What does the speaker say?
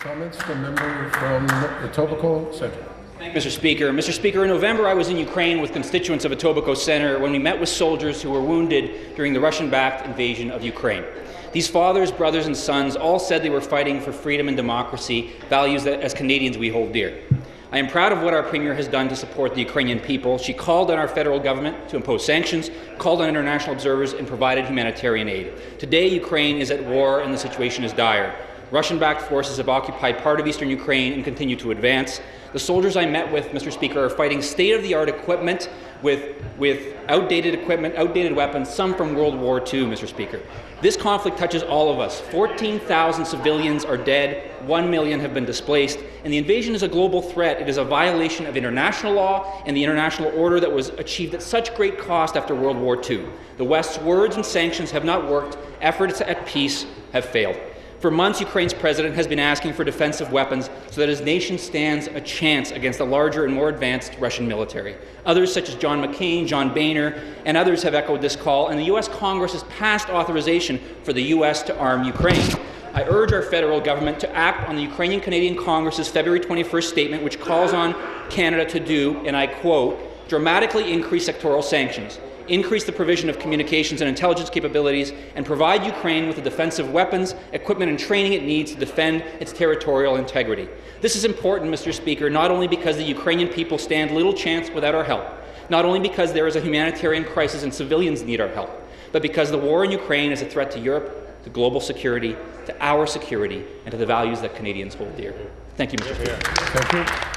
Comments from member from Etobicoke Centre. Thank you, Mr. Speaker. Mr. Speaker, in November I was in Ukraine with constituents of Etobicoke Centre when we met with soldiers who were wounded during the Russian-backed invasion of Ukraine. These fathers, brothers and sons all said they were fighting for freedom and democracy, values that as Canadians we hold dear. I am proud of what our Premier has done to support the Ukrainian people. She called on our federal government to impose sanctions, called on international observers and provided humanitarian aid. Today Ukraine is at war and the situation is dire. Russian-backed forces have occupied part of eastern Ukraine and continue to advance. The soldiers I met with, Mr. Speaker, are fighting state-of-the-art equipment with outdated weapons, some from World War II, Mr. Speaker. This conflict touches all of us. 14,000 civilians are dead, 1 million have been displaced, and the invasion is a global threat. It is a violation of international law and the international order that was achieved at such great cost after World War II. The West's words and sanctions have not worked. Efforts at peace have failed. For months, Ukraine's president has been asking for defensive weapons so that his nation stands a chance against the larger and more advanced Russian military. Others, such as John McCain, John Boehner, and others have echoed this call, and the U.S. Congress has passed authorization for the U.S. to arm Ukraine. I urge our federal government to act on the Ukrainian-Canadian Congress's February 21st statement, which calls on Canada to do, and I quote, dramatically increase sectoral sanctions, increase the provision of communications and intelligence capabilities, and provide Ukraine with the defensive weapons, equipment and training it needs to defend its territorial integrity. This is important, Mr. Speaker, not only because the Ukrainian people stand little chance without our help, not only because there is a humanitarian crisis and civilians need our help, but because the war in Ukraine is a threat to Europe, to global security, to our security, and to the values that Canadians hold dear. Thank you, Mr. Speaker. Thank you.